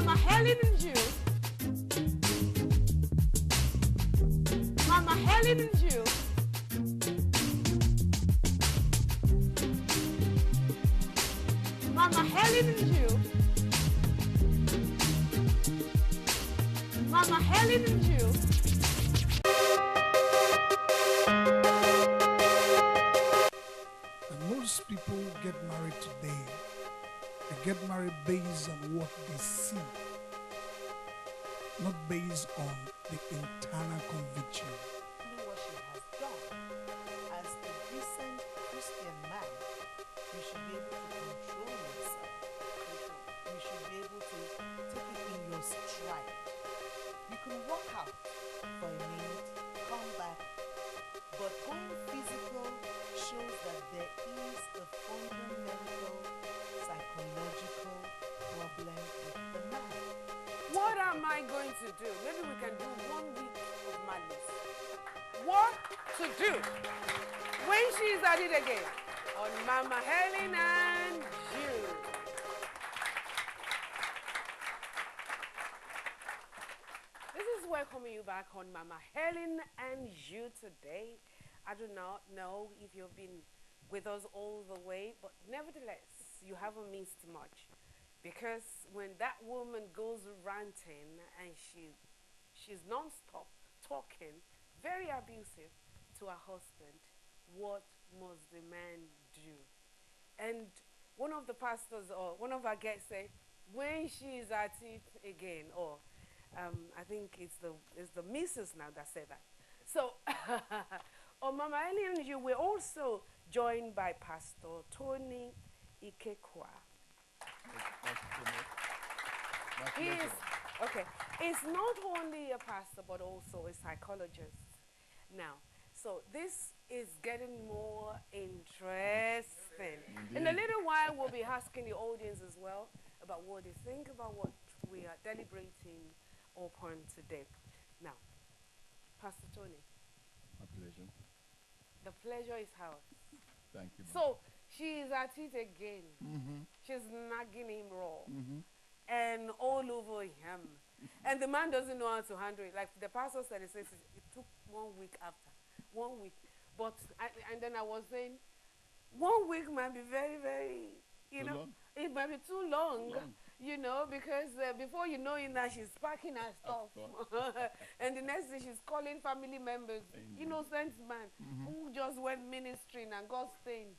Mama Helen and you. Mama Helen and you. Mama Helen and you. Mama Helen and you. And most people get married today. They get married based on what they see, not based on the internal conviction. Know what she has done. As a decent Christian man, you should be able to control yourself. You should be able to take it in your stride. You can walk out for a minute, come back, but going physical shows that there is a fundamental psychological problem with the man. What am I going to do? Maybe we can do 1 week of madness. What to do when she's at it again on Mama Helen and you. This is welcoming you back on Mama Helen and you today. I do not know if you've been with us all the way, but nevertheless, you haven't missed much. Because when that woman goes ranting and she's non-stop talking, very abusive to her husband, what must the man do? And one of the pastors or one of our guests said, when she's at it again, or I think it's the missus now that said that. So, on Mama Helen, you were also joined by Pastor Tony Ikekwa. He is, okay, he's not only a pastor but also a psychologist now. So this is getting more interesting. Indeed. In a little while, we'll be asking the audience as well about what they think about what we are deliberating upon today. Now, Pastor Tony, My pleasure. the pleasure is ours. Thank you. So she's at it again. Mm-hmm. She's nagging him raw. Mm-hmm. And all over him. And the man doesn't know how to handle it. Like the pastor said, it says it took 1 week after. 1 week. But, and then I was saying, 1 week might be very, very, you know, it might be too long. You know, because before you know it now, she's packing her stuff. And the next day, she's calling family members. Indeed. Innocent man who just went ministering and got stained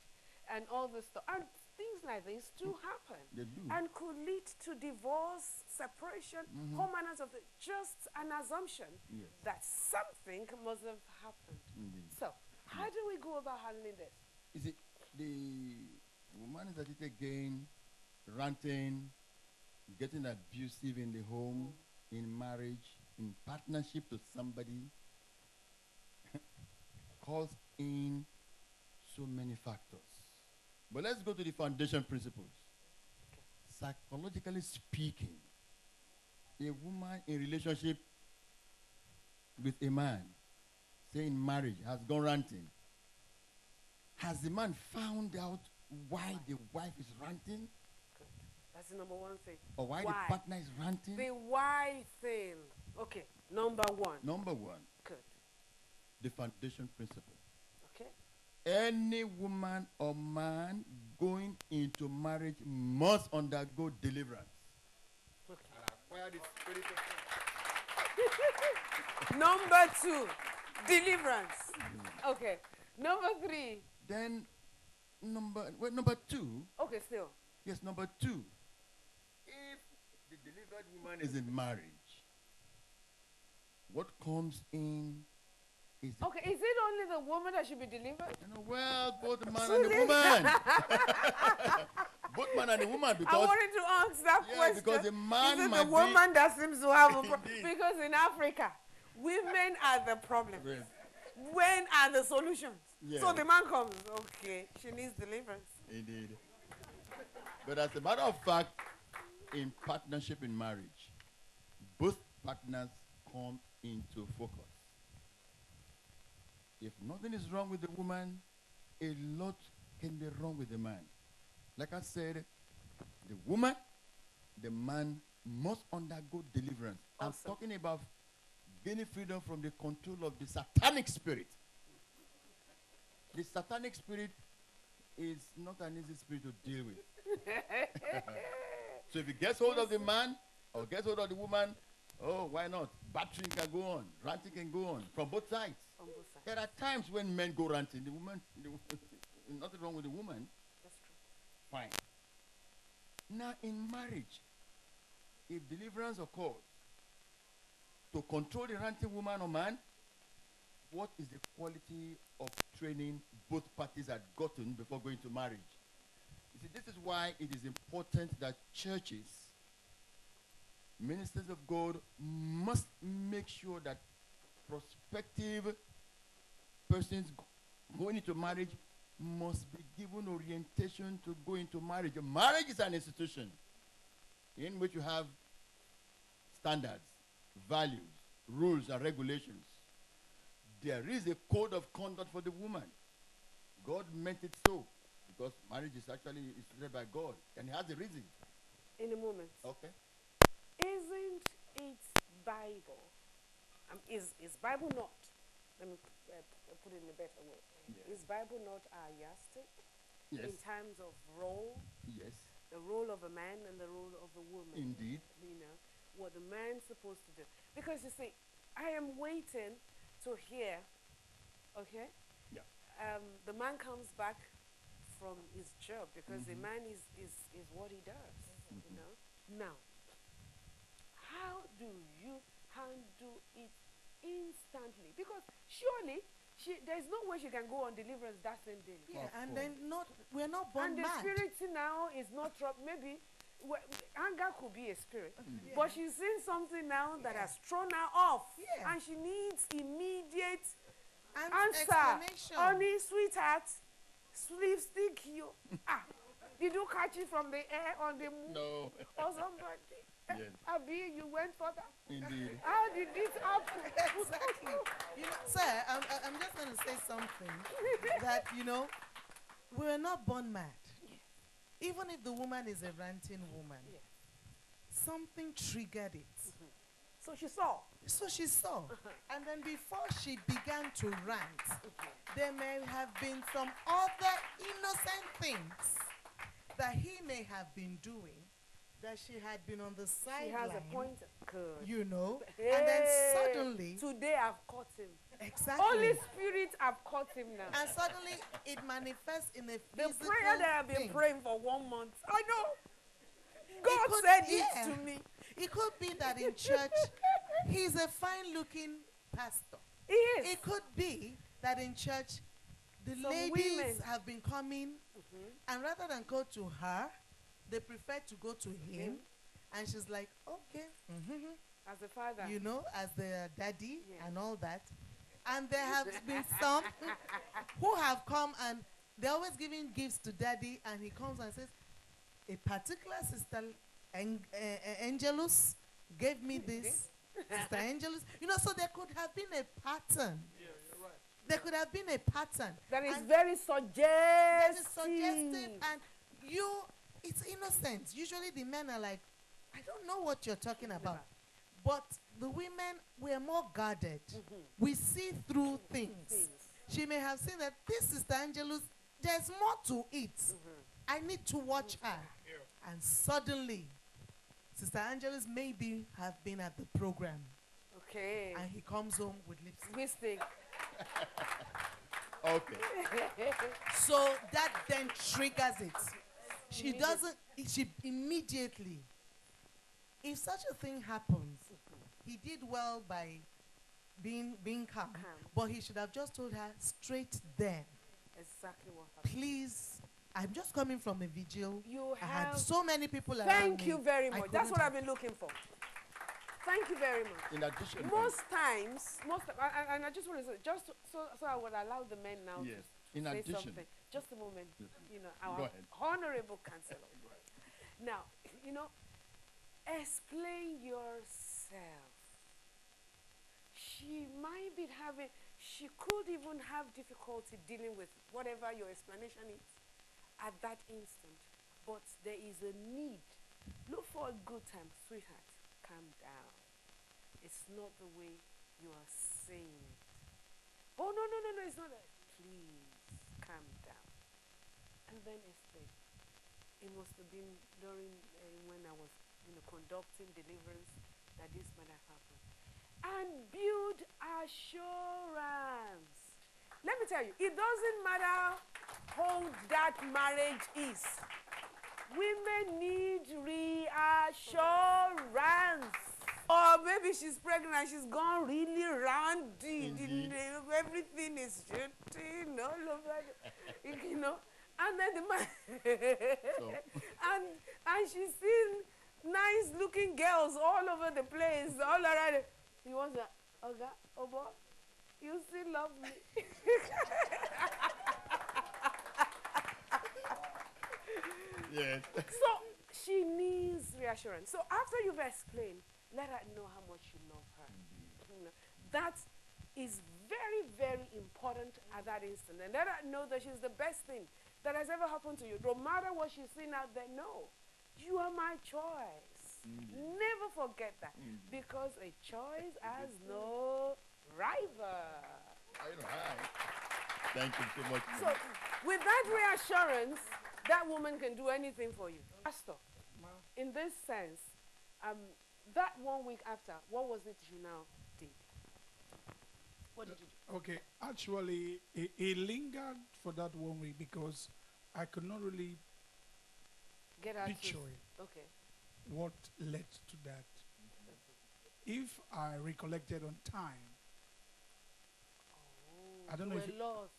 and all this stuff. And things like this do happen. They do. And could lead to divorce, separation, all manners of things. Just an assumption Yes. that something must have happened. Indeed. So, how do we go about handling this? Is it the woman is at it again, ranting, getting abusive in the home, in marriage, in partnership to somebody, calls in so many factors. But let's go to the foundation principles. Psychologically speaking, a woman in relationship with a man, say in marriage, has gone ranting. Has the man found out why the wife is ranting? Good. That's the number one thing. Or why the partner is ranting? The why thing. Okay, number one. Number one, Good. the foundation principle. Okay. Any woman or man going into marriage must undergo deliverance. Okay. Number two, deliverance. Okay. Number three. Then number two, Okay, still. yes, number two, if the delivered woman is in marriage, what comes in is the Okay, is it only the woman that should be delivered? well, both the man and the woman. Both man and the woman, I because wanted to ask that yeah, question. because the man is it might the woman that seems to have a problem? Indeed. Because in Africa, women are the problem. Yes. When are the solutions? Yes. So the man comes, okay, she needs deliverance. Indeed. But as a matter of fact, in partnership in marriage, both partners come into focus. If nothing is wrong with the woman, a lot can be wrong with the man. Like I said, the woman, the man, must undergo deliverance. I'm Awesome. talking about gaining freedom from the control of the satanic spirit. The satanic spirit is not an easy spirit to deal with. So if it gets hold of the man or gets hold of the woman, oh, why not? Battering can go on, ranting can go on from both sides. On both sides. There are times when men go ranting. The woman, nothing wrong with the woman. That's true. Fine. Now, in marriage, if deliverance occurs to control the ranting woman or man, what is the quality of training both parties had gotten before going to marriage? You see, this is why it is important that churches, ministers of God, must make sure that prospective persons going into marriage must be given orientation to go into marriage. Marriage is an institution in which you have standards, values, rules, and regulations. There is a code of conduct for the woman. God meant it so, because marriage is actually instituted by God, and it has a reason. In a moment. Okay. Isn't it Bible? Is Bible not? Let me put it in a better way. Yes. Is Bible not our yardstick Yes. in terms of role, Yes. the role of a man and the role of a woman? Indeed. You know what the man's supposed to do. Because you see, I am waiting to hear. Okay. Yeah. The man comes back from his job because the man is what he does. You know. Now, how do you handle it instantly? Because surely there's no way she can go on deliverance that same day. Yeah, Of and course. then we're not born And the mad. spirit now is not maybe anger could be a spirit, Yeah. but she's seen something now that Yeah. has thrown her off, Yeah. and she needs immediate And answer. explanation. Honey, sweetheart, stick you. Did you catch it from the air on the moon No. or somebody? Yes. Abi, you went further. Indeed. How did this happen? Exactly. You know, sir, I'm just going to say something that, we're not born mad. Even if the woman is a ranting woman, Yes. something triggered it. So she saw. So she saw. And then before she began to rant, there may have been some other innocent things that he may have been doing that she had been on the She sideline. has a point. Good. And then suddenly, Today I've caught him. exactly. Holy Spirit, I've caught him now. And suddenly it manifests in a The physical prayer that I've been thing. praying for 1 month. I know. It God could- said yeah. it to me. It could be that in church, he's a fine-looking pastor. He is. It could be that in church, the Some ladies women. have been coming, and rather than go to her, they prefer to go to him. And she's like, okay, As a father. as the daddy Yeah. and all that. And there have been some who have come and they're always giving gifts to daddy, and he comes and says, a particular sister, Angelus, gave me this. Sister Angelus. So there could have been a pattern. Yeah, you're right. There could have been a pattern. That is And very that is suggestive. suggestive, and it's innocent. Usually the men are like, I don't know what you're talking about. But the women, we're more guarded. We see through things. She may have seen that this Sister Angelus, there's more to it. I need to watch her. Yeah. And suddenly, Sister Angelus maybe have been at the program, Okay. and he comes home with lipstick. Mistake. Okay. So that then triggers it. She immediately, if such a thing happens, he did well by being calm, but he should have just told her straight then, Exactly what happened. please, I'm just coming from a vigil. You I had have. so many people around Thank me. you very I much. That's what couldn't- I've been looking for. Thank you very much. In addition. Most times, and I just want to say, just so I would allow the men now Yes. to In say addition. something. Just a moment, Go our ahead. honorable counselor. Now, explain yourself. She could even have difficulty dealing with whatever your explanation is at that instant, but there is a need Look for a good time. Sweetheart, calm down. It's not the way you are saying it. Oh, no, no, no, no, it's not that. Please, calm down. And then explain. It must have been during when I was, conducting deliverance that this might have happened. And build assurance. Let me tell you, it doesn't matter how that marriage is. Women need reassurance. Or maybe she's pregnant and she's gone really roundy. Everything is shooting all over, And then the man, and she's seen nice looking girls all over the place, all around. He wants to, Oga, Obo, you still love me. Yes. So she needs reassurance. So after you've explained, let her know how much you love her. That is very, very important at that instant. And let her know that she's the best thing that has ever happened to you. No matter what she's seen out there, no. You are my choice. Never forget that. Because a choice has no rival. Thank you so much. So, with that reassurance, that woman can do anything for you. Pastor, in this sense, that 1 week after, what was it you now did? What did you do? Okay, actually, it lingered for that 1 week because I could not really Get out picture to, it, okay. what led to that. If I recollected on time, Oh, I don't know you if were lost.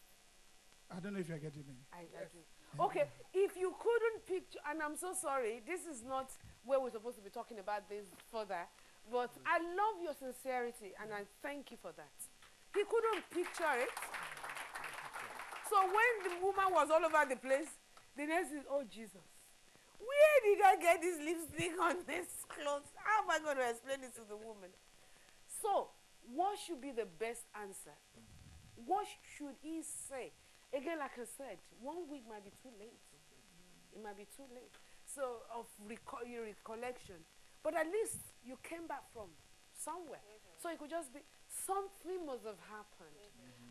I don't know if you're getting me. I do. Okay, if you couldn't picture, and I'm so sorry, this is not where we're supposed to be talking about this further, but I love your sincerity, and I thank you for that. He couldn't picture it. So when the woman was all over the place, the next is, oh Jesus, where did I get this lipstick on this clothes? How am I going to explain this to the woman? So, what should be the best answer? What should he say? Again, like I said, 1 week might be too late. It might be too late. So, of your recollection. But at least you came back from somewhere. So it could just be, something must have happened.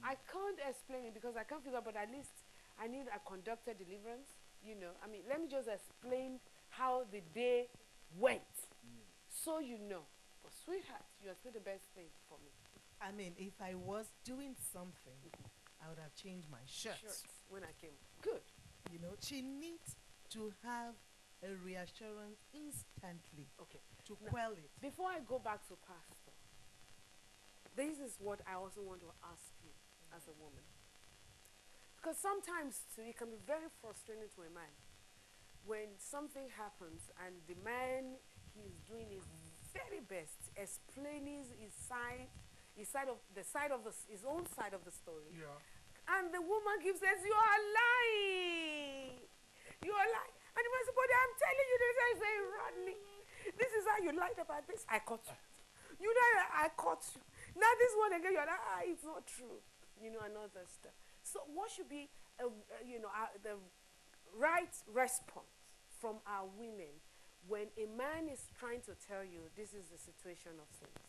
I can't explain it because I can't figure out, but at least I need a conducted deliverance. Let me just explain how the day went. So you know. But sweetheart, you are still the best thing for me. I mean, if I was doing something, I would have changed my shirts. When I came. Good. She needs to have a reassurance instantly Okay. to Now, quell it. before I go back to Pastor, this is what I also want to ask you as a woman. Because sometimes too, it can be very frustrating to a man when something happens and the man, he's doing his very best, explaining his own side of the story. Yeah. And the woman says, you are lying. You are lying. And the man says, but I'm telling you this. I say, Rodney, this is how you lied about this. I caught you. You know, I caught you. Now this one again, you're like, it's not true. And other stuff. So what should be, the right response from our women when a man is trying to tell you this is the situation of things?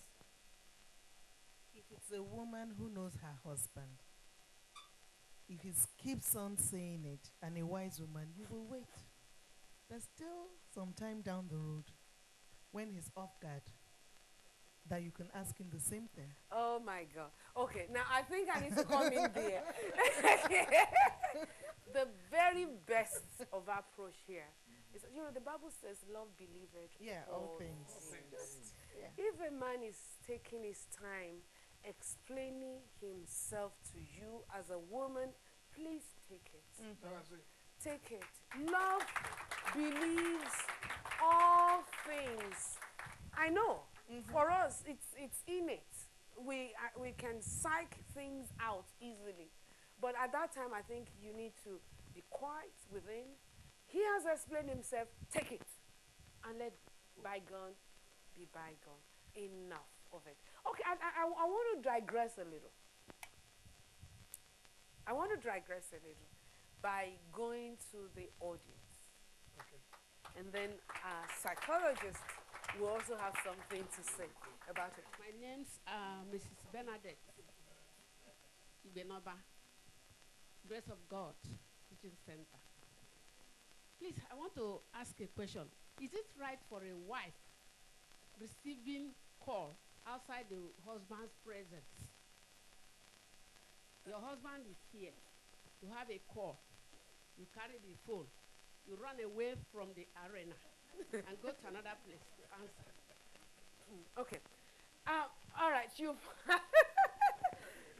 If it's a woman who knows her husband, if he keeps on saying it, and a wise woman, you will wait. There's still some time down the road when he's off guard that you can ask him the same thing. Oh my God. Okay, now I think I need to come in there. The very best of approach here is, the Bible says love believeth all things. Yeah. If a man is taking his time explaining himself to you as a woman, please take it. Take it. Love believes all things. I know. For us, it's innate. We can psych things out easily. But at that time, I think you need to be quiet within. He has explained himself. Take it. And let bygone be bygone. Enough of it. Okay, I want to digress a little. I want to digress a little by going to the audience. Okay. And And then psychologists will also have something to say about it. My name's Mrs. Bernadette Ibenoba, Grace of God Teaching Center. Please, I want to ask a question. Is it right for a wife receiving call outside the husband's presence? Your husband is here. You have a call. You carry the phone. You run away from the arena and go to another place to answer. Okay. All right. You.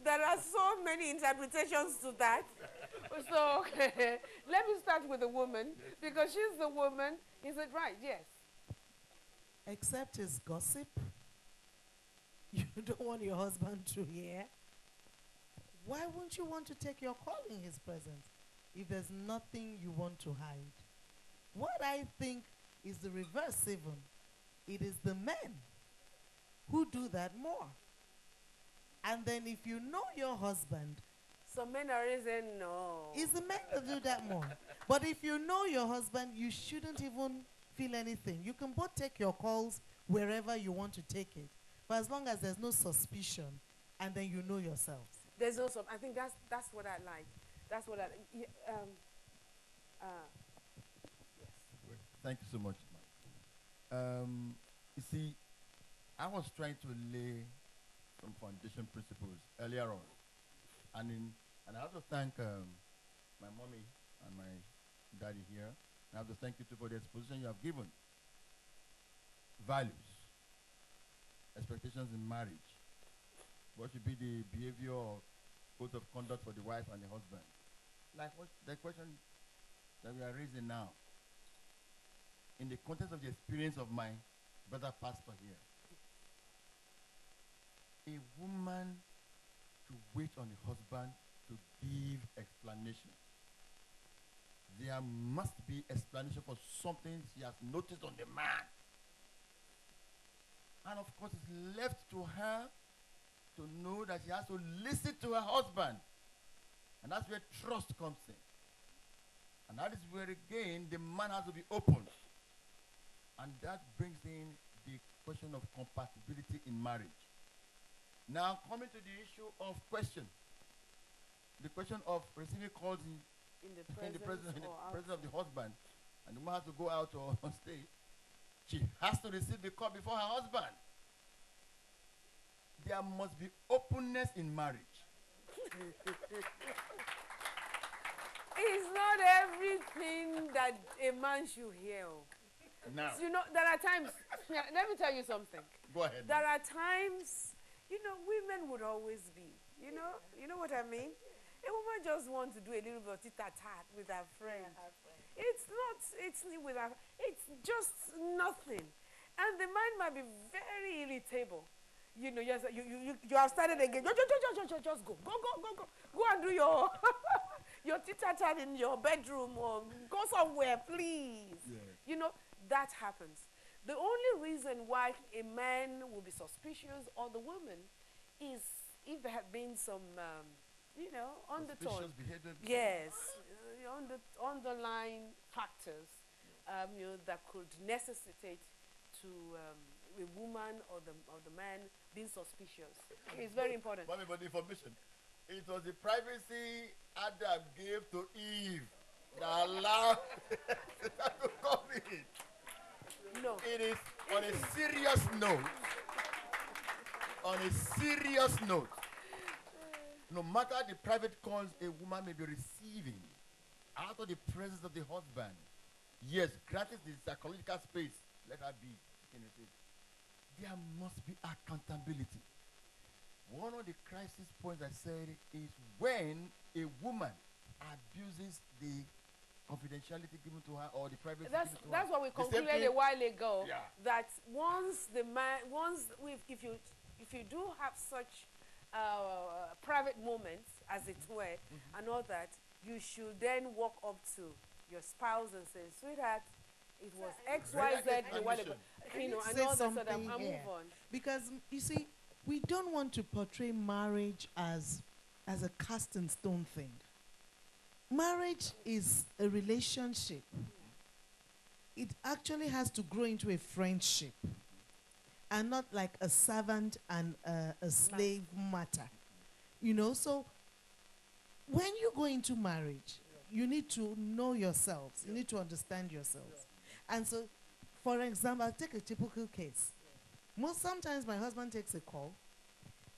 There are so many interpretations to that. So, okay. Let me start with the woman because she's the woman. Is it right? Yes. Except it's gossip. You don't want your husband to hear. Why wouldn't you want to take your call in his presence if there's nothing you want to hide? What I think is the reverse even. It is the men who do that more. And then if you know your husband, So men are saying no. it's the men that do that more. But if you know your husband, you shouldn't even feel anything. You can both take your calls wherever you want to take it. But as long as there's no suspicion, and then you know yourselves. There's also. I think that's what I like. That's what I. Yes. Well, thank you so much, Mike. You see, I was trying to lay some foundation principles earlier on, and I have to thank my mommy and my daddy here. I have to thank you too for the exposition you have given. Values, expectations in marriage. What should be the behavior or code of conduct for the wife and the husband? Like what the question that we are raising now, in the context of the experience of my brother pastor here. A woman should wait on the husband to give explanation. There must be explanation for something she has noticed on the man. And of course, it's left to her to know that she has to listen to her husband. And that's where trust comes in. And that is where, again, the man has to be open. And that brings in the question of compatibility in marriage. Now, coming to the issue of question. The question of receiving calls in the presence of the husband. And the woman has to go out or on stage. She has to receive the call before her husband. There must be openness in marriage. It's not everything that a man should hear. Now, You know, there are times. Yeah, let me tell you something. go ahead. There are times, women would always be. You know what I mean? A woman just wants to do a little bit of tit-a-tat with her friend. It's just nothing. And the man might be very irritable. You have started again. Just go. Go and do your your tit-a-tat in your bedroom or go somewhere, please. Yeah. That happens. The only reason why a man will be suspicious or the woman is if there had been some, undertone. Suspicious behavior. Yes, underlying factors, that could necessitate to a woman or the man being suspicious. It's very important. Mommy, but the information. It was the privacy Adam gave to Eve that allowed that to come in. No. It is on a serious note. On a serious note. No matter the private calls a woman may be receiving out of the presence of the husband, yes, granted the psychological space, let her be. There must be accountability. One of the crisis points I said is when a woman abuses the confidentiality given to her or the privacy given to her. That's what we The same concluded thing- a while ago. Yeah. That if you do have such private moments, as it were, and all that, you should then walk up to your spouse and say, "Sweetheart, it was X, Y, Z a while ago." And all that sort of, and move on. Because, you see, we don't want to portray marriage as a cast in stone thing. Marriage is a relationship. actually has to grow into a friendship and not like a servant and a slave matter. You know, so when you go into marriage, you need to know yourselves. You need to understand yourselves. And so, for example, I'll take a typical case. Sometimes my husband takes a call,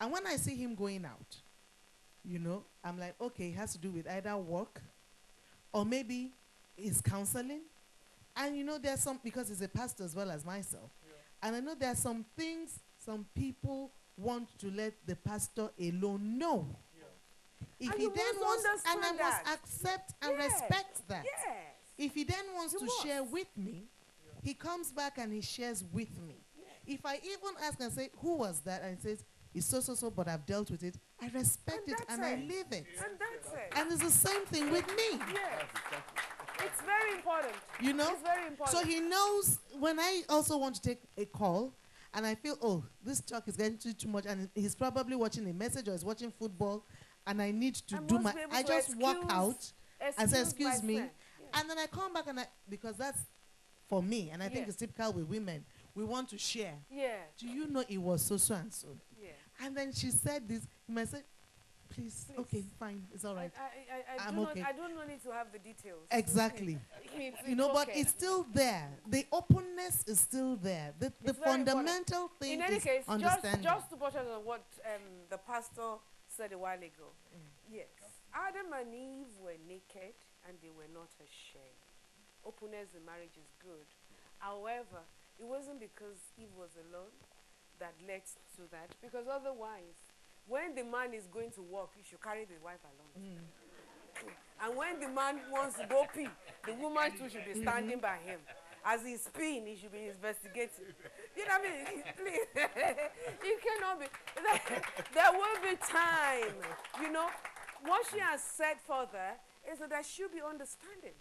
and when I see him going out, you know, I'm like, okay, it has to do with either work or maybe his counseling. And you know, there's some, because he's a pastor as well as myself. And I know there are some things some people want to let the pastor alone know. If And he you then must wants, and I understand must that. accept and Yes, respect that. Yes. If he then wants You to must. share with me, he comes back and he shares with me. If I even ask and say, who was that? And he says, it's so, but I've dealt with it. I respect And it that's and I it. live it. And that's it. And it's the same thing with me. Yes. It's very important. You know? It's very important. So he knows when I also want to take a call and I feel, oh, this talk is getting too much, and he's probably watching a message or he's watching football, and I need to do my, I just walk out and say, excuse me. And then I come back and because that's for me, and I think it's typical with women. We want to share. Yeah. Do you know it was so and so? Yeah. And then she said this. You might say, please, okay, fine, it's all right. I'm okay. I do not need to have the details. Exactly. It's You know, but okay. it's still there. The openness is still there. The It's very fundamental thing In any is case, understanding. just to buttress on what the pastor said a while ago. Yes. Adam and Eve were naked and they were not ashamed. Openness in marriage is good. However, it wasn't because Eve was alone that led to that. Because otherwise, when the man is going to work, you should carry the wife along. And when the man wants to go pee, the woman too should be standing by him. As he's peeing, he should be investigating. You know what I mean? Please. It cannot be. There will be time. You know, what she has said further is that there should be understanding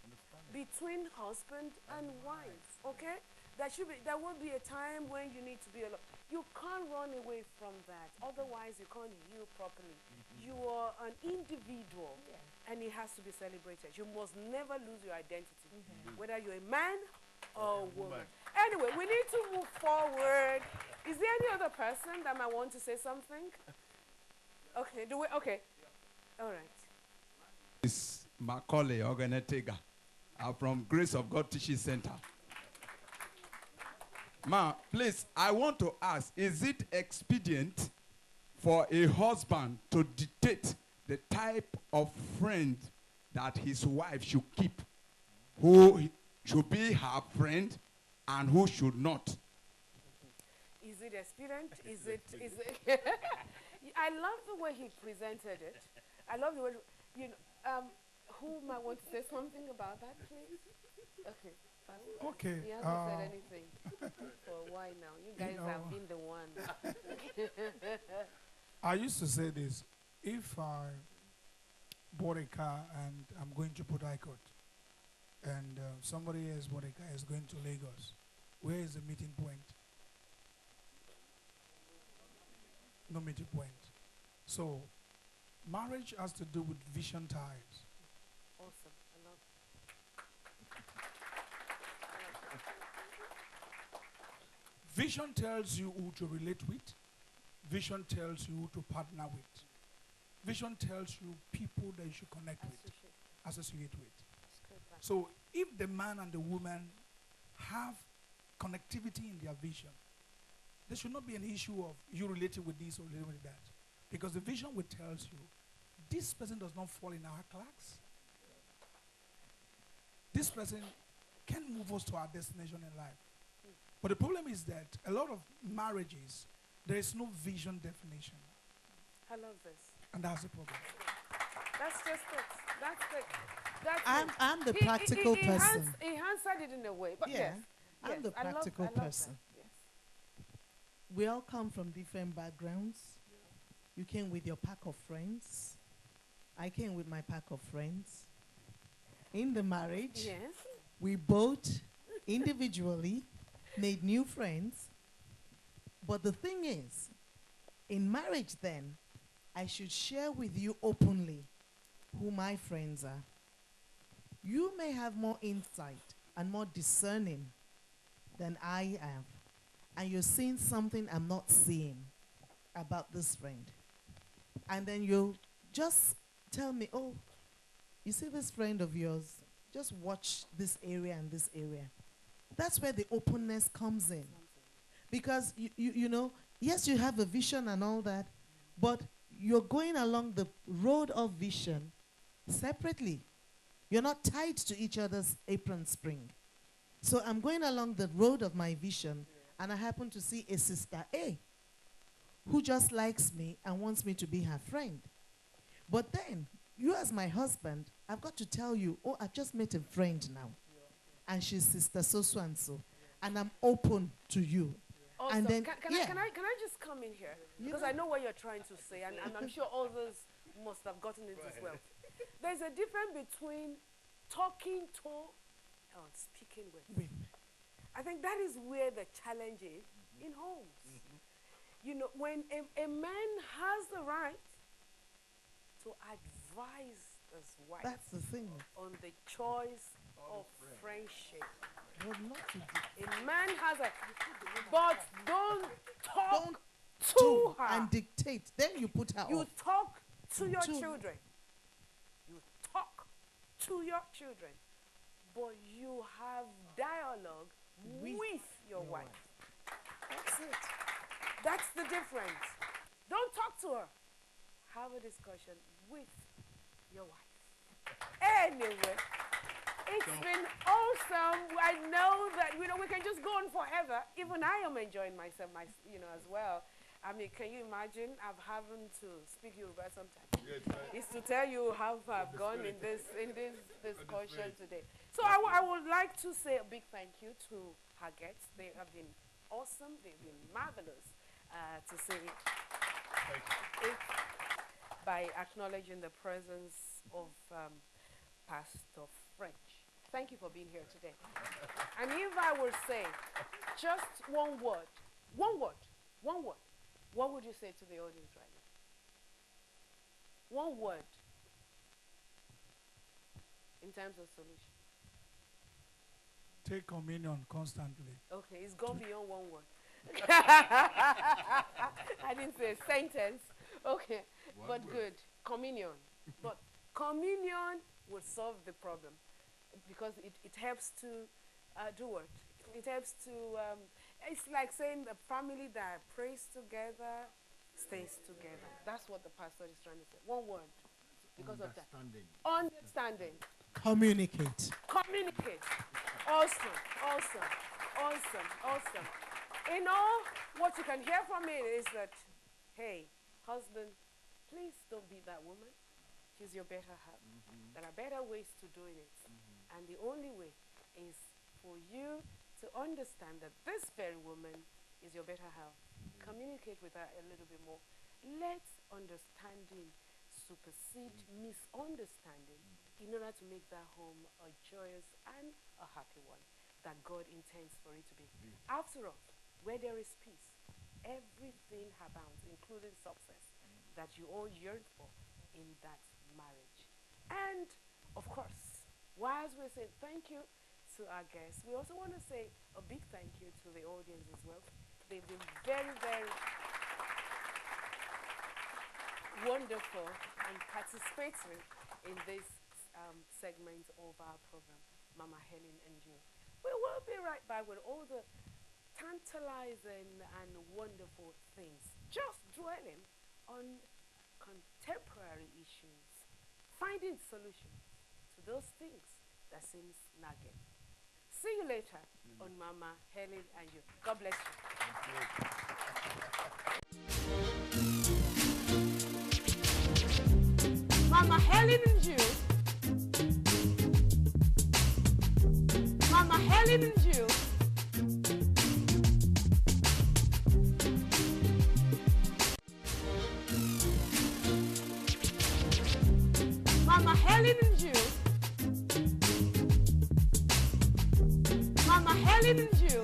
between husband and wife. Okay? There will be a time when you need to be alone. You can't run away from that. Otherwise, you can't heal properly. You are an individual, and it has to be celebrated. You must never lose your identity, whether you're a man or a woman. Anyway, we need to move forward. Is there any other person that might want to say something? Okay, okay. All right. It's mama.H.oristejafor. I'm from Grace of God Teaching Center. Ma, please, I want to ask, is it expedient for a husband to dictate the type of friend that his wife should keep? Who should be her friend and who should not? Is it expedient? Is it I love the way he presented it. I love the way, you know, who might want to say something about that, please? Okay. Okay. He hasn't said anything for a while now. You guys have been the one. I used to say this. If I bought a car and I'm going to Port Harcourt, and somebody else bought a car is going to Lagos, where is the meeting point? No meeting point. So, marriage has to do with vision ties. Awesome. I love Vision tells you who to relate with. Vision tells you who to partner with. Vision tells you people that you should connect with, associate with. So if the man and the woman have connectivity in their vision, there should not be an issue of you relating with this or relating with that. Because the vision will tell you, this person does not fall in our class. This person can move us to our destination in life. But the problem is that a lot of marriages, there is no vision definition. I love this. And that's the problem. That's just it. That's it. I'm the practical person. He answered it in a way. But yes. I'm the practical person. Yes. We all come from different backgrounds. You came with your pack of friends. I came with my pack of friends. In the marriage, Yes. we both individually made new friends. But the thing is, in marriage then, I should share with you openly who my friends are. You may have more insight and more discerning than I have, and you're seeing something I'm not seeing about this friend, and then you just tell me, oh, you see this friend of yours, just watch this area and this area. That's where the openness comes in. Because, you know, yes, you have a vision and all that, but you're going along the road of vision separately. You're not tied to each other's apron string. So I'm going along the road of my vision, and I happen to see a sister A who just likes me and wants me to be her friend. But then, you as my husband, I've got to tell you, oh, I've just met a friend now. And she's sister so and so. And I'm open to you. Also, And then, can I just come in here? Because I know what you're trying to say, and I'm sure others must have gotten it as well. There's a difference between talking to and speaking with. I think that is where the challenge is in homes. You know, when a man has the right to advise his wife that's the thing. on the choice of friendship. Well, not to do. A man has a, but don't talk Don't to her. and dictate. Then you put her You off. talk to your To- children. You talk to your children. But you have dialogue with your wife. That's it. That's the difference. Don't talk to her. Have a discussion with your wife. Anyway, it's been awesome. I know that, you know, we can just go on forever. Even I am enjoying myself, as well. I mean, can you imagine? I've having to speak Yoruba sometimes. It's to tell you how I've gone in this discussion today. So I would like to say a big thank you to our guests. They have been awesome. They've been marvelous. To say it by acknowledging the presence of Pastor French. Thank you for being here today. And if I would say just one word, what would you say to the audience right now? One word in terms of solution. Take communion constantly. Okay, it's gone beyond one word. I didn't say a sentence. Okay, but good. Communion. But communion will solve the problem because it helps to do what? It helps to, it's like saying the family that prays together stays together. That's what the pastor is trying to say. One word. Because of that. Understanding. Communicate. Communicate. Awesome. You know, what you can hear from it is that, hey, husband, please don't be that woman. She's your better half. There are better ways to doing it. And the only way is for you to understand that this very woman is your better half. Communicate with her a little bit more. Let understanding supersede misunderstanding in order to make that home a joyous and a happy one that God intends for it to be. After all, where there is peace, everything abounds, including success that you all yearn for in that marriage. And, of course, whilst we're saying thank you to our guests, we also want to say a big thank you to the audience as well. They've been very, very wonderful and participatory in this segment of our program, Mama Helen and You. We will be right back with all the tantalizing and wonderful things, just dwelling on contemporary issues, finding solutions to those things that seems nagging. See you later on Mama Helen and You. God bless you. Mama Helen and You. Mama Helen and You. Mama Helen and You. Mama Helen and You.